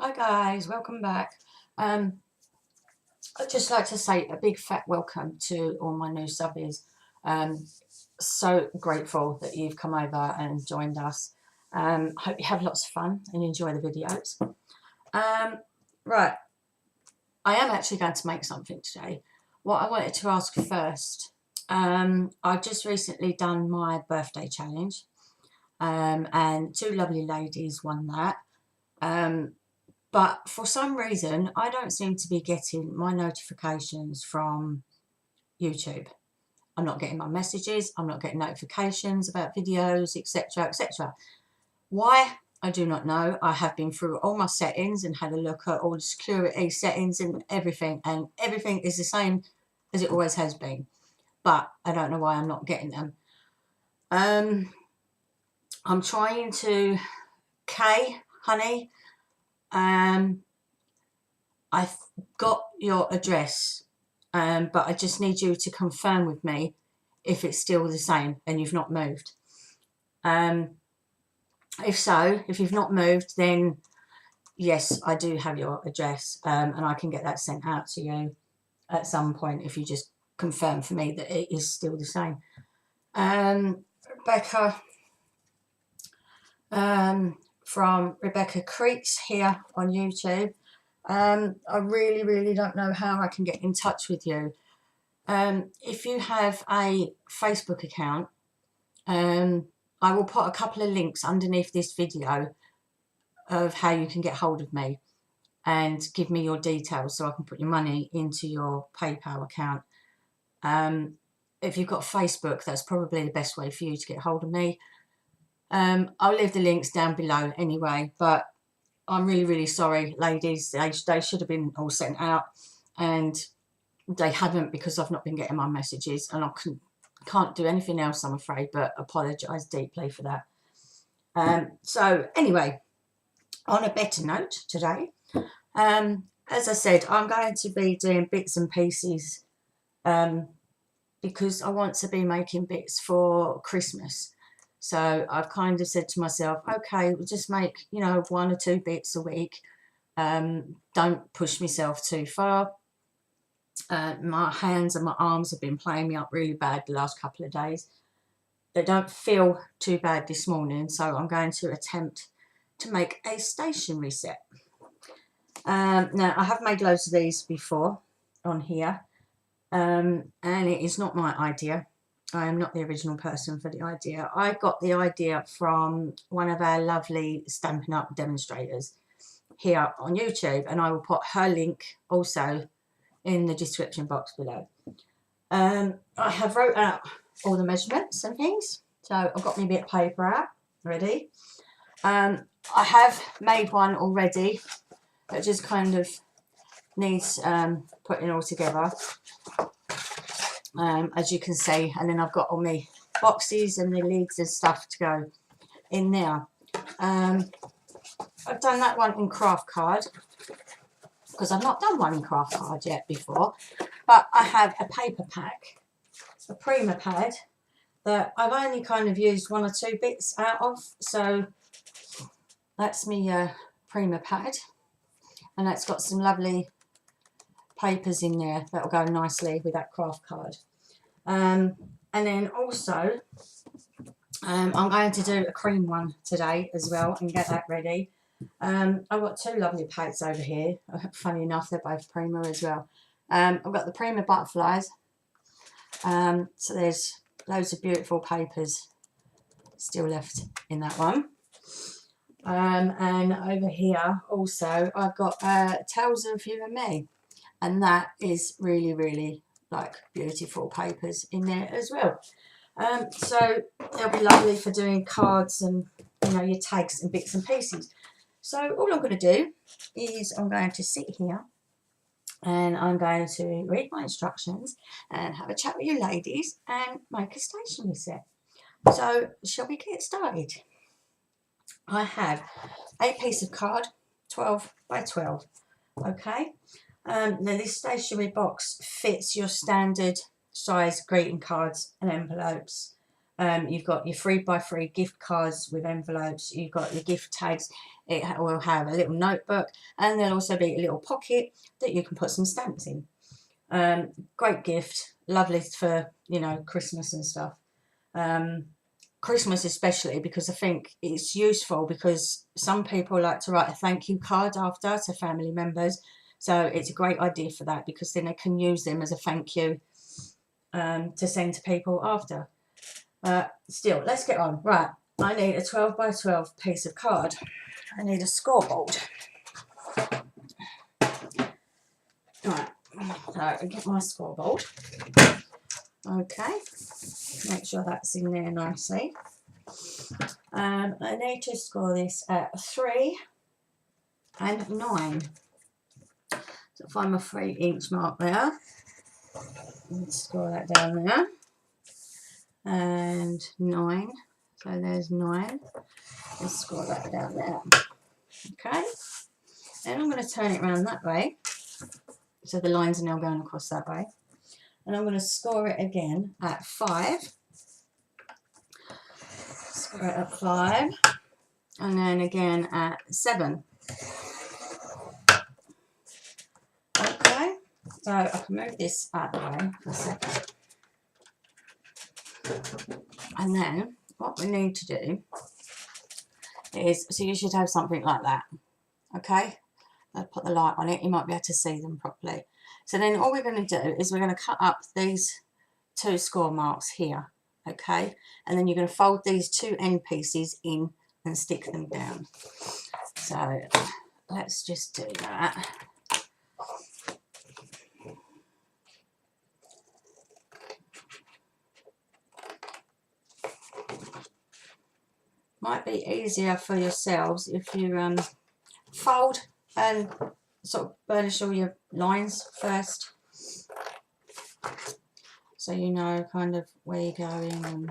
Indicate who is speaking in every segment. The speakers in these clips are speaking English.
Speaker 1: Hi guys, welcome back. I'd just like to say a big fat welcome to all my new subbies. So grateful that you've come over and joined us. Hope you have lots of fun and enjoy the videos. Right, I am actually going to make something today. What I wanted to ask first, I've just recently done my birthday challenge, and two lovely ladies won that. But for some reason, I don't seem to be getting my notifications from YouTube. I'm not getting my messages. I'm not getting notifications about videos, etc., etc. Why? I do not know. I have been through all my settings and had a look at all the security settings and everything is the same as it always has been. But I don't know why I'm not getting them. I'm trying to... Kay, honey, I've got your address, but I just need you to confirm with me if it's still the same and you've not moved. If so, if you've not moved, then yes, I do have your address, and I can get that sent out to you at some point if you just confirm for me that it is still the same. Rebecca, from Rebecca Creeks here on YouTube. I really don't know how I can get in touch with you. If you have a Facebook account, I will put a couple of links underneath this video of how you can get hold of me and give me your details so I can put your money into your PayPal account. If you've got Facebook, that's probably the best way for you to get hold of me. I'll leave the links down below anyway, but I'm really sorry, ladies. They should have been all sent out, and they haven't because I've not been getting my messages, and I can't do anything else, I'm afraid, but apologise deeply for that. So anyway, on a better note today, as I said, I'm going to be doing bits and pieces because I want to be making bits for Christmas. So I've kind of said to myself, okay, we'll just make, 1 or 2 bits a week. Don't push myself too far. My hands and my arms have been playing me up really bad the last couple of days. They don't feel too bad this morning, so I'm going to attempt to make a stationery set. Now, I have made loads of these before on here, and it is not my idea. I am not the original person for the idea. I got the idea from one of our lovely Stampin' Up demonstrators here on YouTube, and I will put her link also in the description box below. I have wrote out all the measurements and things, so I've got my bit of paper out ready. I have made one already that just kind of needs putting all together. As you can see, and then I've got all my boxes and the lids and stuff to go in there. I've done that one in craft card because I've not done one in craft card yet before, but I have a paper pack, a Prima pad, that I've only kind of used 1 or 2 bits out of, so that's my Prima pad, and that's got some lovely papers in there that will go nicely with that craft card. And then also I'm going to do a cream one today as well and get that ready. I've got 2 lovely pads over here. Funny enough, they're both Prima as well. I've got the Prima butterflies, so there's loads of beautiful papers still left in that one. And over here also I've got Tales of You and Me, and that is really like beautiful papers in there as well. So they'll be lovely for doing cards and your tags and bits and pieces. So all I'm going to do is I'm going to sit here and I'm going to read my instructions and have a chat with you ladies and make a stationery set. So shall we get started? I have a piece of card, 12 by 12. Okay. Now this stationery box fits your standard size greeting cards and envelopes. You've got your 3 by 3 gift cards with envelopes. You've got your gift tags. It will have a little notebook, and there'll also be a little pocket that you can put some stamps in. Great gift, lovely for, you know, Christmas and stuff. Christmas especially, because I think it's useful, because some people like to write a thank you card after to family members. So it's a great idea for that, because then they can use them as a thank you to send to people after. Still, let's get on. Right, I need a 12 by 12 piece of card. I need a scoreboard. Right, so I get my scoreboard. Okay, make sure that's in there nicely. I need to score this at 3 and 9. So find my 3-inch mark there. Let's score that down there. And 9. So there's 9. Let's score that down there. Okay. And I'm going to turn it around that way. So the lines are now going across that way. And I'm going to score it again at 5. Score it at 5. And then again at 7. Okay. So I can move this out of the way for a second. And then what we need to do is, so you should have something like that. Okay. I'll put the light on it. You might be able to see them properly. So then all we're going to do is we're going to cut up these 2 score marks here. Okay. And then you're going to fold these 2 end pieces in and stick them down. So let's just do that. Might be easier for yourselves if you fold and sort of burnish all your lines first, so you know kind of where you're going, and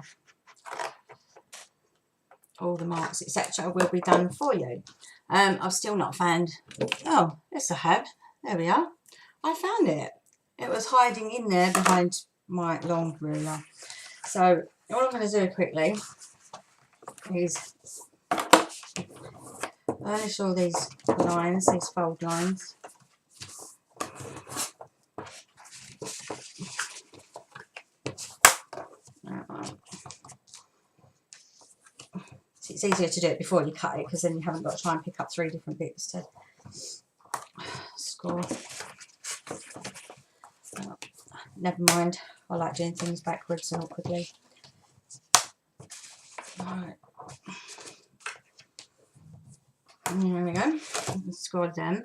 Speaker 1: all the marks etc. will be done for you. I've still not found, oh, yes I have, there we are, I found it. It was hiding in there behind my long ruler. So all I'm going to do quickly is burnish all these lines, these fold lines. So it's easier to do it before you cut it, because then you haven't got to try and pick up 3 different bits to score. Oh, never mind, I like doing things backwards and awkwardly. Right. There we go. Score them.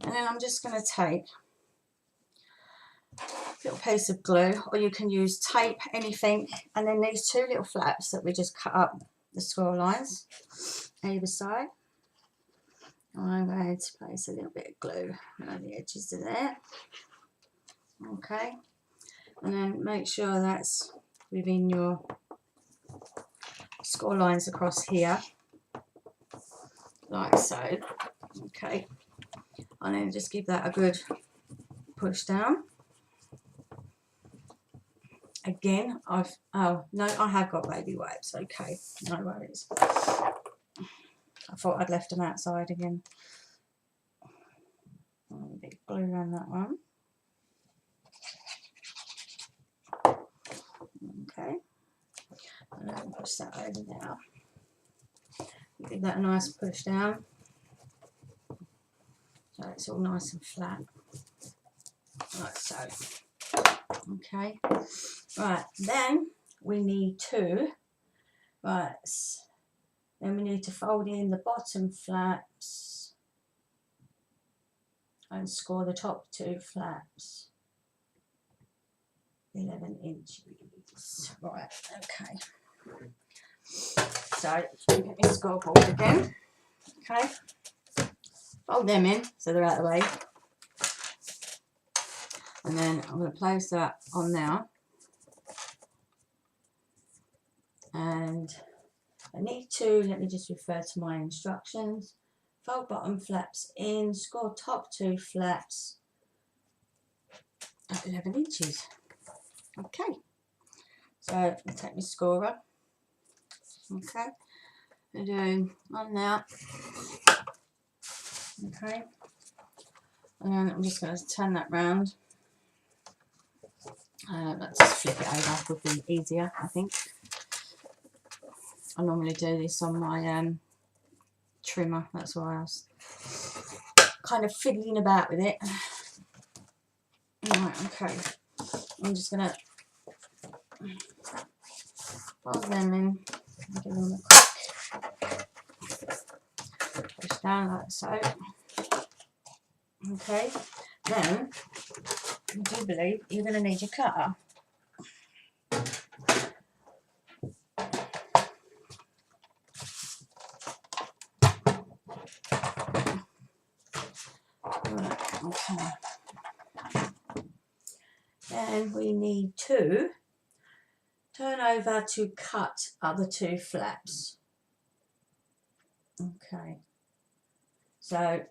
Speaker 1: And then I'm just going to take a little piece of glue, or you can use tape, anything, and then these 2 little flaps that we just cut up the score lines either side. I'm going to place a little bit of glue around the edges of there. Okay, and then make sure that's within your score lines across here, like so. Okay, and then just give that a good push down. Again, oh no, I have got baby wipes. Okay, no worries. I thought I'd left them outside again. A bit of glue around that one. Okay, and then push that over now. Give that a nice push down, so it's all nice and flat, like so. Okay, right, then we need to, right, then we need to fold in the bottom flaps and score the top 2 flaps 11 inches. Right, okay. So get my scoreboard again. Okay, fold them in so they're out of the way, and then I'm going to place that on now, and I need to, let me just refer to my instructions. Fold bottom flaps in, score top 2 flaps at 11 inches. Okay, so I'll take my scorer. Okay, I'm doing on now, Okay, and then I'm just going to turn that round. Let's just flip it over, would be easier, I think. I normally do this on my trimmer, that's why I was kind of fiddling about with it. Right, okay, I'm just going to put them in, give them a quick push down like so. Okay, then I do believe you're going to need your cutter. Right, okay. Then we need to turn over to cut other two flaps. Okay, so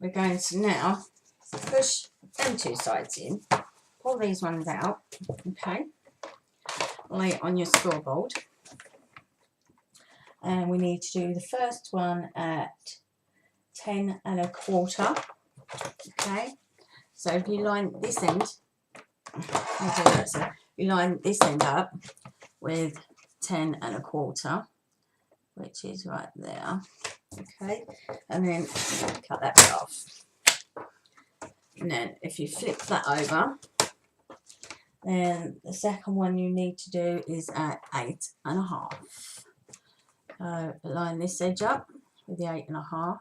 Speaker 1: we're going to now push them two sides in, pull these ones out, okay, lay it on your scoreboard, and we need to do the first one at 10 1/4, okay, so if you line this end, I'll do that, so you line this end up with 10 1/4, which is right there, okay, and then cut that bit off. And then if you flip that over, then the second one you need to do is at 8 1/2. So line this edge up with the 8 1/2,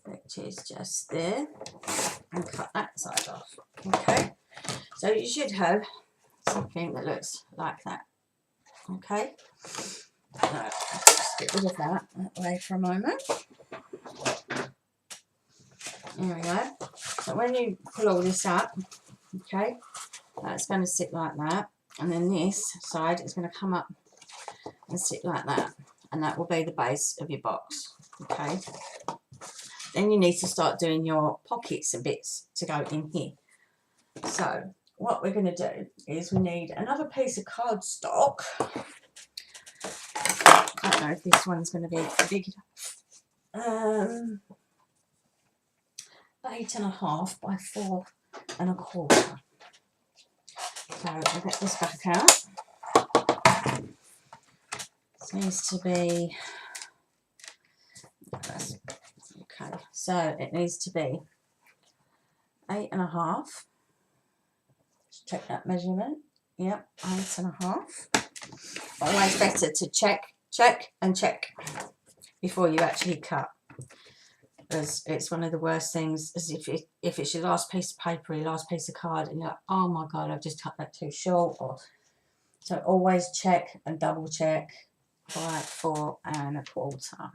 Speaker 1: which is just there, and cut that side off. Okay, so you should have something that looks like that. Okay, so just get rid of that away for a moment. There we go. So when you pull all this up, okay, that's going to sit like that, and then this side is going to come up and sit like that, and that will be the base of your box. Okay, then you need to start doing your pockets and bits to go in here. So what we're going to do is we need another piece of cardstock. I don't know if this one's going to be big enough. 8 1/2 by 4 1/4. So I'll get this back out. This needs to be, okay, so it needs to be 8 1/2. Check that measurement. Yep, 8 1/2. Always better to check and check before you actually cut, because it's one of the worst things, is if it's your last piece of paper, your last piece of card, and you're like, oh my god, I've just cut that too short. Or so always check and double check. By 4 1/4.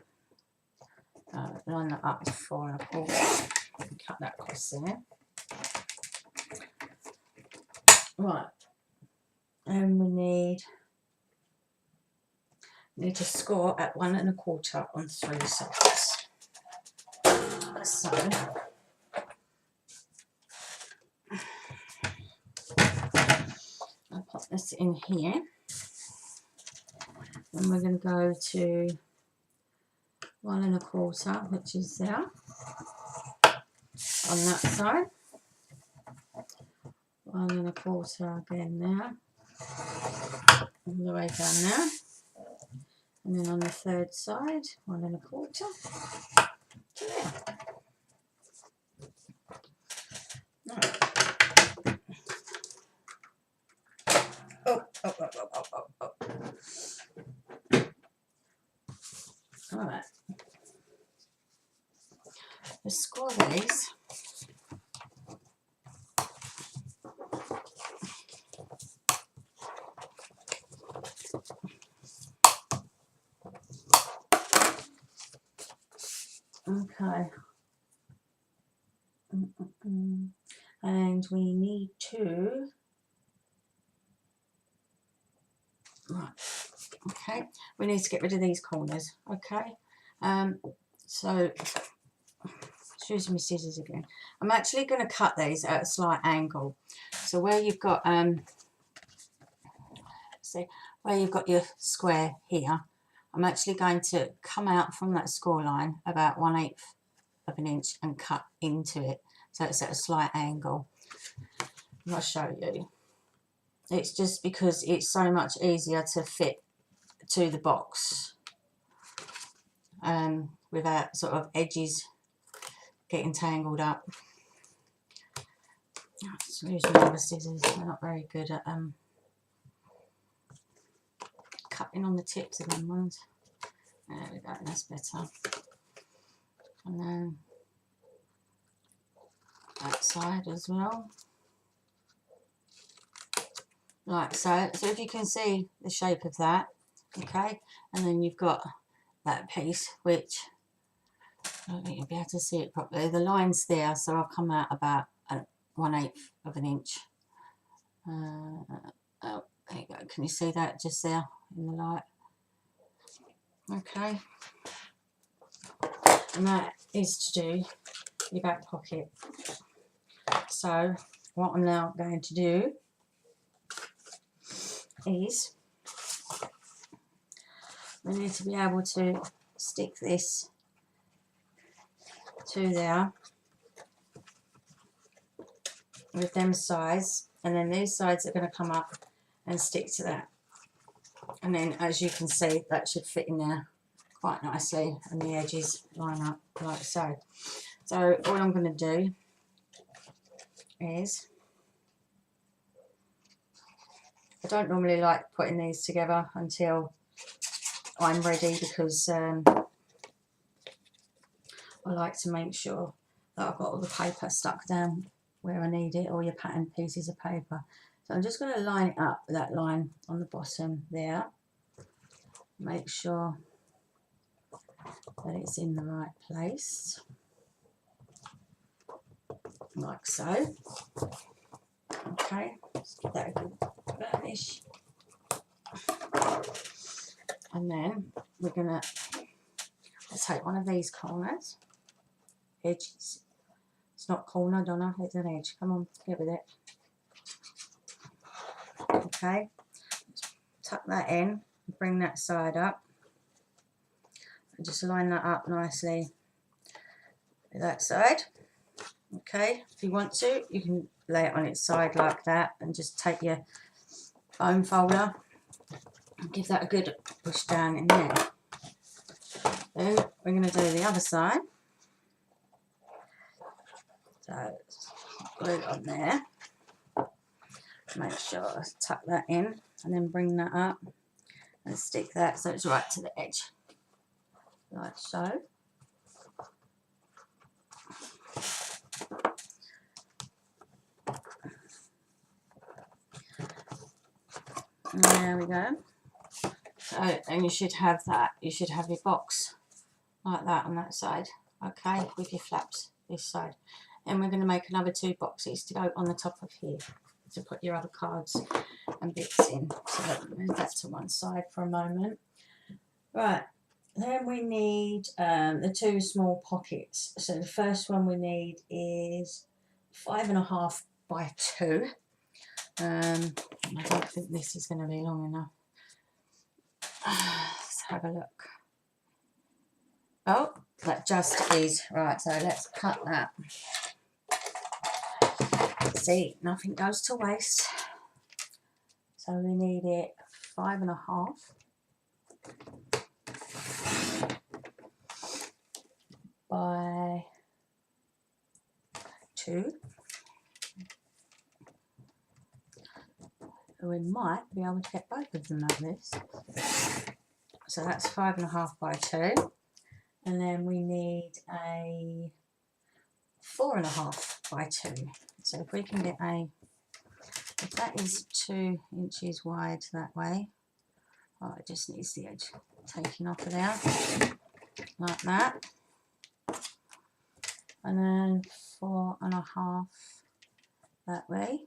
Speaker 1: Line that up to 4 1/4. Cut that across there. Right, and we need to score at 1 1/4 on 3 sides. So I'll pop this in here, and we're going to go to 1 1/4, which is there on that side. 1 1/4 again there, all the way down there, and then on the third side 1 1/4 there. Right. Oh. All right. Let's score these. Okay. And we need to, right, okay, we need to get rid of these corners, okay, so choosing my scissors again. I'm actually going to cut these at a slight angle, so where you've got, see, where you've got your square here, I'm actually going to come out from that score line about 1/8 of an inch and cut into it, so it's at a slight angle. I'll show you. It's just because it's so much easier to fit to the box without sort of edges getting tangled up. Just using my other scissors, they're not very good at cutting on the tips of them ones. There we go, that's better. And then that side as well, like so. So if you can see the shape of that, okay, and then you've got that piece, which I don't think you'll be able to see it properly. The line's there, so I'll come out about 1/8 of an inch. Oh, there you go. Can you see that just there in the light? Okay. And that is to do your back pocket. So what I'm now going to do is we need to be able to stick this to there with them sides, and then these sides are going to come up and stick to that, and then as you can see that should fit in there quite nicely, and the edges line up like so. So all I'm going to do is, I don't normally like putting these together until I'm ready, because I like to make sure that I've got all the paper stuck down where I need it, or your pattern pieces of paper. So I'm just going to line it up with that line on the bottom there. Make sure that it's in the right place, like so. Okay, let's give that a good burnish. And then we're going to take one of these corners, edges. It's not corner, Donna, it's an edge. Come on, get with it. Okay, tuck that in, bring that side up, and just line that up nicely with that side. Okay, if you want to, you can lay it on its side like that, and just take your bone folder and give that a good push down in there. Then we're going to do the other side. So glue it on there. Make sure I tuck that in, and then bring that up and stick that so it's right to the edge, like so. And there we go. So, and you should have that. You should have your box like that on that side. Okay, with your flaps this side. And we're going to make another 2 boxes to go on the top of here to put your other cards and bits in. So move that to one side for a moment. Right, then we need the 2 small pockets. So the first one we need is 5.5 by 2. I don't think this is going to be long enough. Let's have a look. Oh, that just is. Right, so let's cut that. See, nothing goes to waste. So we need it 5.5 by 2. We might be able to get both of them like this. So that's 5.5 by 2. And then we need a 4.5 by 2. So if we can get if that is 2 inches wide that way, oh, it just needs the edge taken off of there, like that. And then 4.5 that way,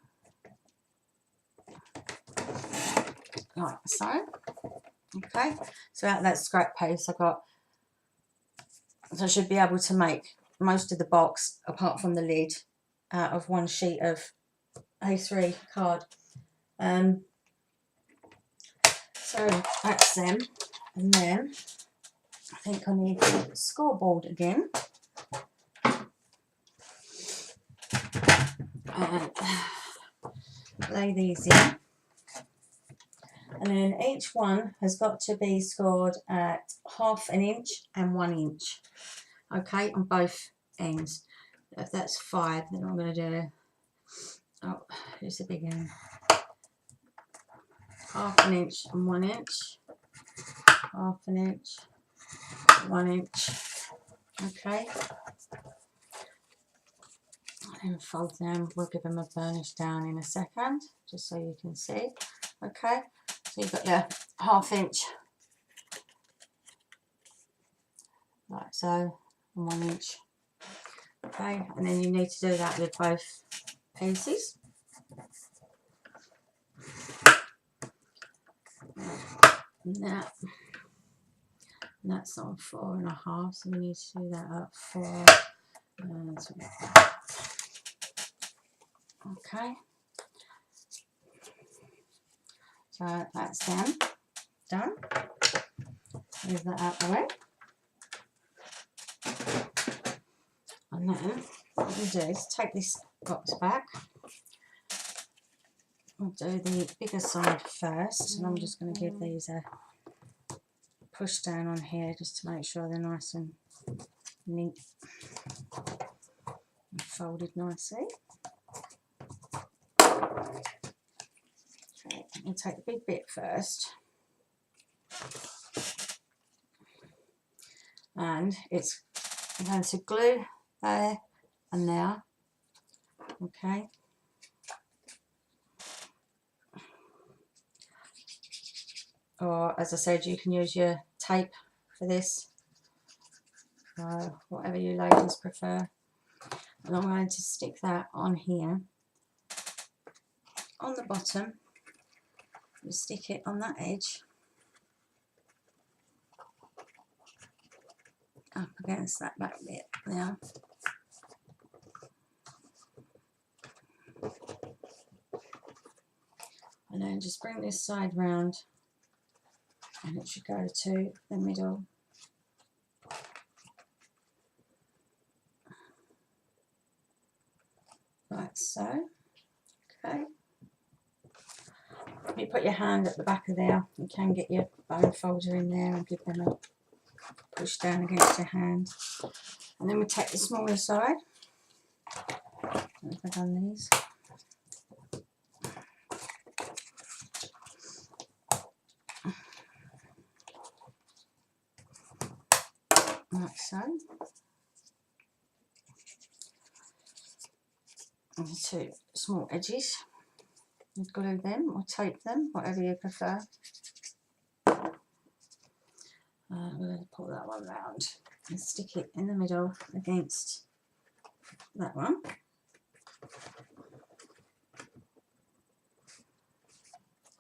Speaker 1: like so. Okay, so out of that scrap paste I got, so I should be able to make most of the box, apart from the lid, out of 1 sheet of A3 card. So that's them. And then I think I need the scoreboard again. and lay these in. And then each one has got to be scored at 1/2 inch and 1 inch, okay, on both ends. If that's 5, then I'm going to do, oh, here's the big end, 1/2 inch and 1 inch, 1/2 inch, 1 inch, okay. And fold them. We'll give them a burnish down in a second, just so you can see, okay. So you've got your 1/2 inch, like so, and 1 inch, okay, and then you need to do that with both pieces. And that's on 4.5, so we need to do that at 4. Okay, so that's them done. Move that out the way. And then what we'll do is take this box back. We'll do the bigger side first, and I'm just going to give these a push down on here just to make sure they're nice and neat and folded nicely. Okay, we'll take the big bit first, and I'm going to glue there and there, okay. Or as I said, you can use your tape for this, whatever you ladies prefer. And I'm going to stick that on here, on the bottom. You stick it on that edge, up against that back bit there. And then just bring this side round, and it should go to the middle. Like so, okay. If you put your hand at the back of there, you can get your bone folder in there and give them a push down against your hand. And then we take the smaller side. I've done these. Like so. And the 2 small edges. You glue them or tape them, whatever you prefer. We're going to pull that one round and stick it in the middle against that one.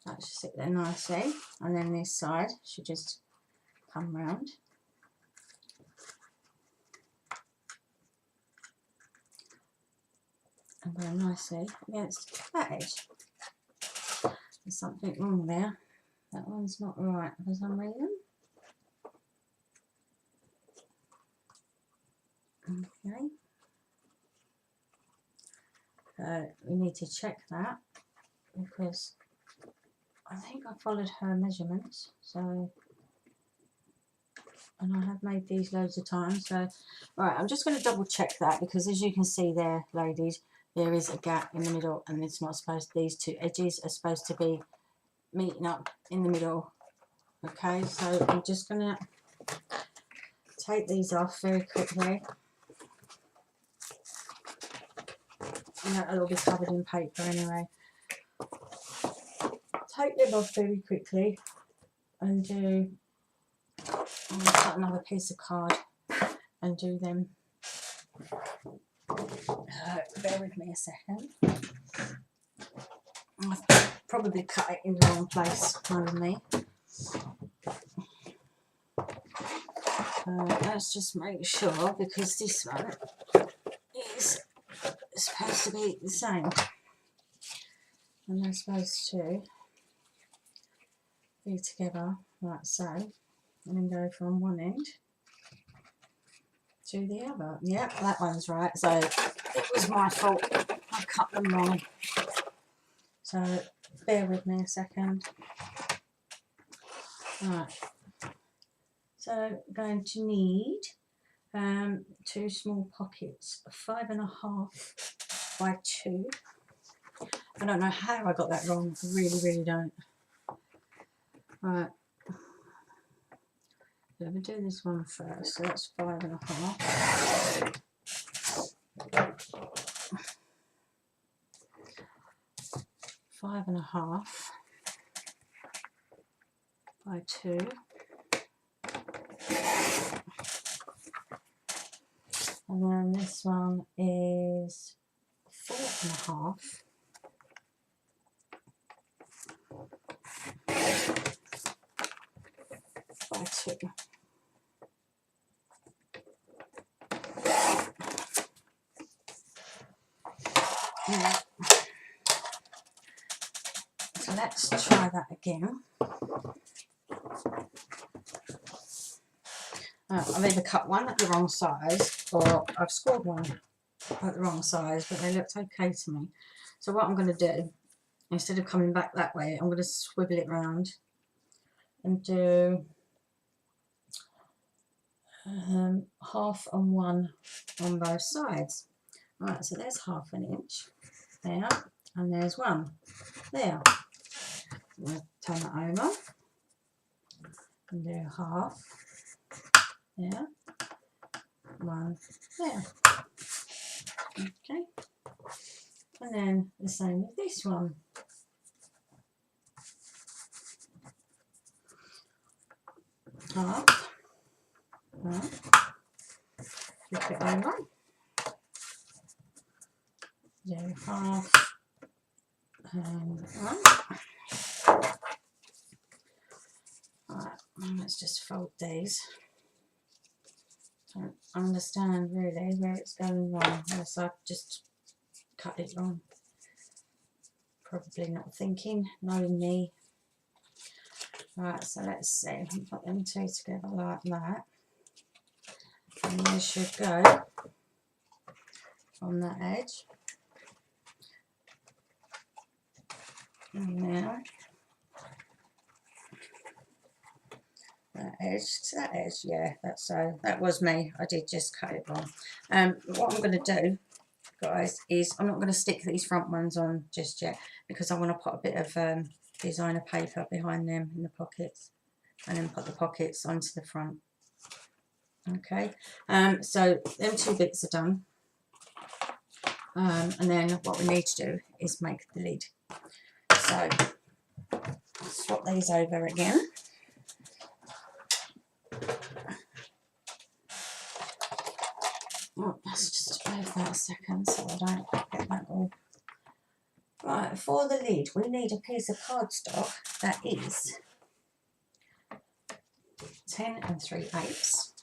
Speaker 1: That should sit there nicely, and then this side should just come round. And go nicely against that edge. There's something wrong there. That one's not right for some reason. Okay. We need to check that, because I think I followed her measurements, so, and I have made these loads of times, so right, I'm just going to double check that, because as you can see there, ladies, there is a gap in the middle, and it's not supposed, these 2 edges are supposed to be meeting up in the middle. Okay, so I'm just going to take these off very quickly. And that'll all be covered in paper anyway. Take them off very quickly and do, I'm going to cut another piece of card and do them. Bear with me a second. I've probably cut it in the wrong place, knowing me. Let's just make sure, because this one is supposed to be the same, and they're supposed to be together like so, and then go from one end to the other. Yep, that one's right. So it was my fault. I I cut them wrong. So bear with me a second. Right. So I'm going to need 2 small pockets, 5.5 by 2. I don't know how I got that wrong. I really don't. Right. Let me do this one first. So that's 5.5. 5.5 by 2. And then this one is 4.5 by 2. Yeah. So let's try that again. I've either cut one at the wrong size or I've scored one at the wrong size, but they looked okay to me. So what I'm going to do, instead of coming back that way, I'm going to swivel it round and do 1/2 and 1 on both sides. Right, so there's 1/2 inch there, and there's 1 there. I'm going to turn that over and do 1/2 there, 1 there. Okay, and then the same with this one. Half, right, flip it over, do 1/2 and 1. Right, let's just fold these. Don't understand really where it's going wrong, unless I've just cut it wrong. Probably not thinking, knowing me. Right, so let's see. Put them two together like that, and they should go on that edge. And now that edge to that edge. Yeah, that's so. That was me. I did just cut it wrong. What I'm going to do, guys, is I'm not going to stick these front ones on just yet because I want to put a bit of designer paper behind them in the pockets, and then put the pockets onto the front. Okay, so them 2 bits are done, and then what we need to do is make the lid. So swap these over again. Oh, let's just move that a second so I don't get that all. Right, for the lid we need a piece of cardstock that is 10 3/8.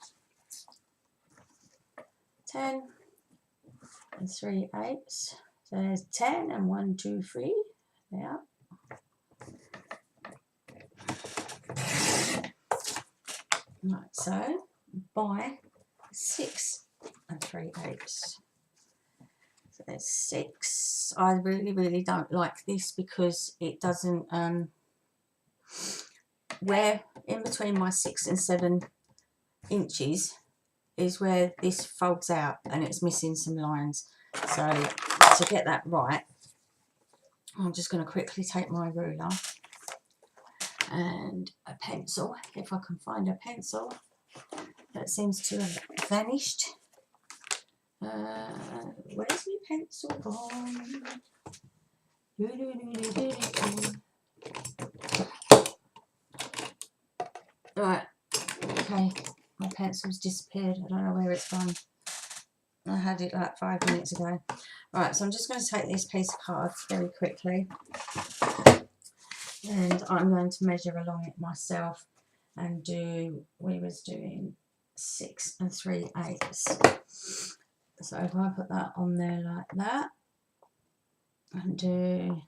Speaker 1: 10 3/8. So there's 10 and 1 2 3. Yeah. Right, so by 6 3/8. So there's 6. I really don't like this because it doesn't where in between my 6 and 7 inches is where this folds out and it's missing some lines. So to get that right, I'm just going to quickly take my ruler and a pencil, if I can find a pencil. That seems to have vanished. Where's my pencil gone? Right, okay, my pencil's disappeared. I don't know where it's gone. I had it like 5 minutes ago. Right, so I'm just going to take this piece of card very quickly, and I'm going to measure along it myself and do, we was doing 6 3/8. So if I put that on there like that and do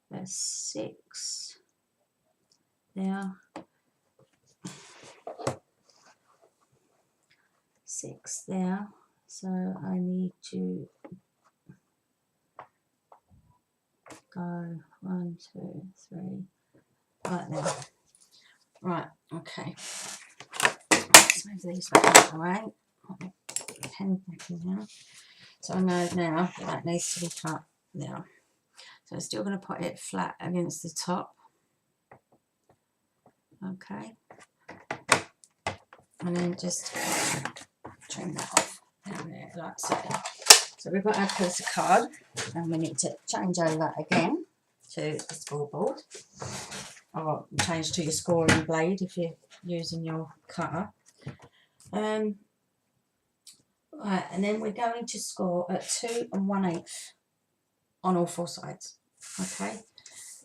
Speaker 1: there's 6 there, 6 there, So I need to go 1, 2, 3, right there. Right, okay. Let's move these back out of the way. Put my pen back in now. So I know now that needs to be cut now. So I'm still going to put it flat against the top. Okay. And then just trim that off down there like so. So we've got our piece of card and we need to change over again to the scoreboard. Or change to your scoring blade if you're using your cutter. Right, and then we're going to score at 2 1/8 on all 4 sides. Okay,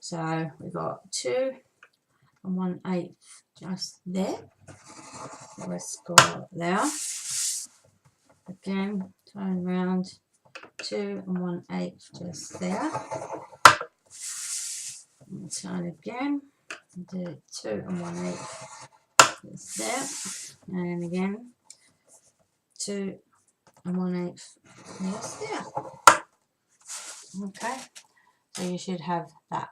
Speaker 1: so we've got 2 1/8 just there. We'll score there. Again, turn around, 2 1/8 just there. And turn again, do 2 1/8 just there. And again, 2 1/8 just there. Okay, so you should have that.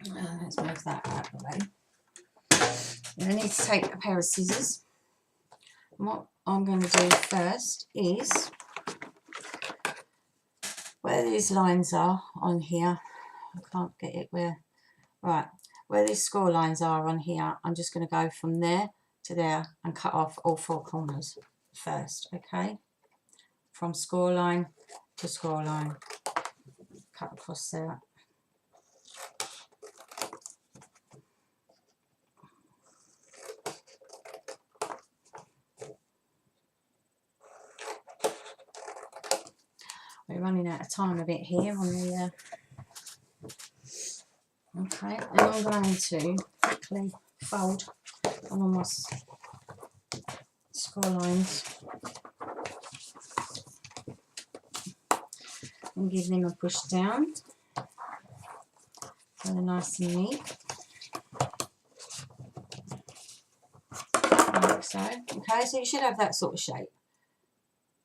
Speaker 1: Let's move that out of the way. Now I need to take a pair of scissors. And what I'm going to do first is where these lines are on here. I can't get it where. Right, where these score lines are on here, I'm just going to go from there to there and cut off all 4 corners first. Okay, from score line to score line, cut across there. We're running out of time a bit here on the okay, and I'm going to quickly fold on my score lines and give them a push down so they're nice and neat, like so. Okay, so you should have that sort of shape.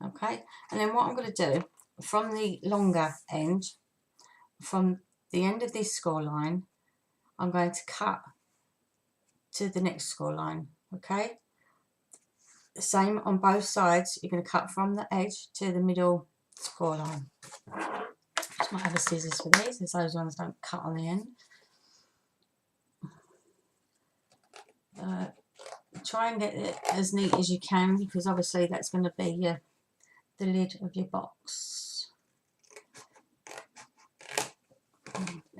Speaker 1: Okay, and then what I'm going to do from the longer end, from the end of this score line, I'm going to cut to the next score line. Okay, the same on both sides. You're going to cut from the edge to the middle score line. Just might have a scissors for these, as those ones don't cut on the end. Try and get it as neat as you can, because obviously that's going to be the lid of your box.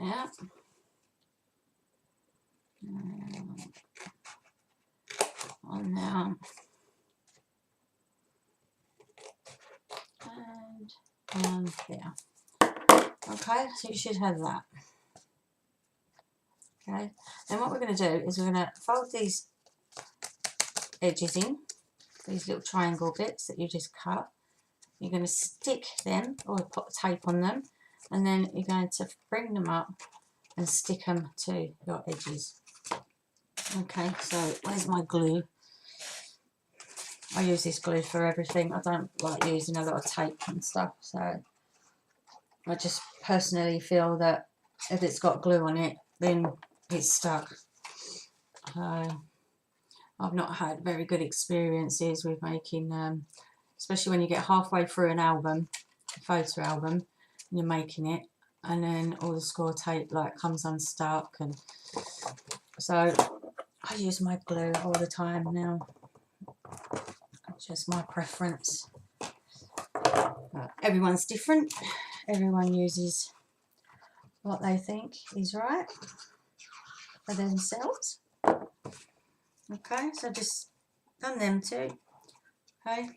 Speaker 1: Yeah. On there. And there. Okay, so you should have that. Okay, then what we're going to do is we're going to fold these edges in, these little triangle bits that you just cut. You're going to stick them or put tape on them, and then you're going to bring them up and stick them to your edges. Okay, so where's my glue? I use this glue for everything. I don't like using a lot of tape and stuff, so I just personally feel that if it's got glue on it, then it's stuck. I've not had very good experiences with making, especially when you get halfway through an album, a photo album, and you're making it, and then all the score tape like comes unstuck, and so I use my glue all the time now. It's just my preference. Everyone's different. Everyone uses what they think is right for themselves. Okay, so just done them two. Okay,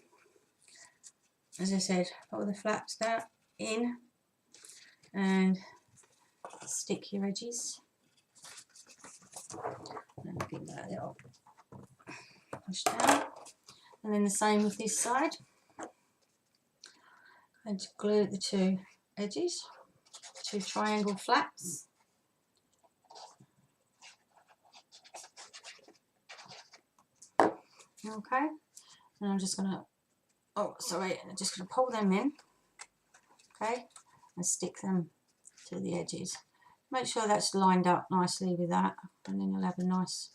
Speaker 1: as I said, pull the flaps down in and stick your edges. And give that a little push down. And then the same with this side. And to glue the 2 edges, 2 triangle flaps. Okay, And I'm just going to, oh sorry, I'm just going to pull them in, okay, and stick them to the edges. Make sure that's lined up nicely with that, and then you'll have a nice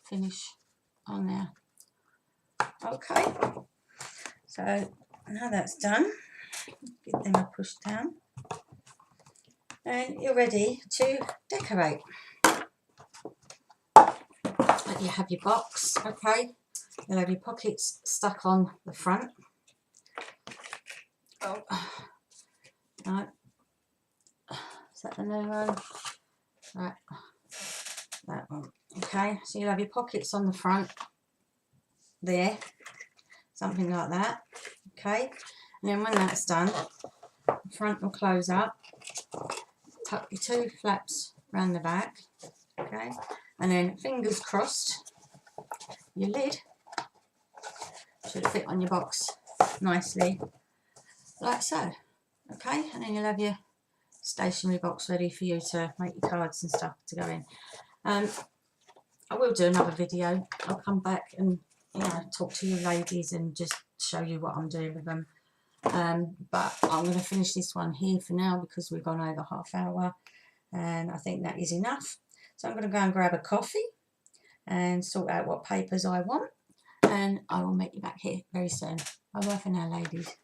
Speaker 1: finish on there. Okay, so now that's done, get them pushed down, and you're ready to decorate. But you have your box, okay, you'll have your pockets stuck on the front. Oh, no, is that the new one? Right, that one. Okay, so you'll have your pockets on the front there, something like that. Okay, and then when that's done, the front will close up. Tuck your two flaps around the back. Okay, and then fingers crossed, your lid should fit on your box nicely, like so. Okay, and then you'll have your stationery box ready for you to make your cards and stuff to go in. I will do another video. I'll come back and talk to you ladies and just show you what I'm doing with them. But I'm going to finish this one here for now because we've gone over half hour, and I think that is enough. So I'm going to go and grab a coffee and sort out what papers I want, and I will meet you back here very soon. Bye bye for now, ladies.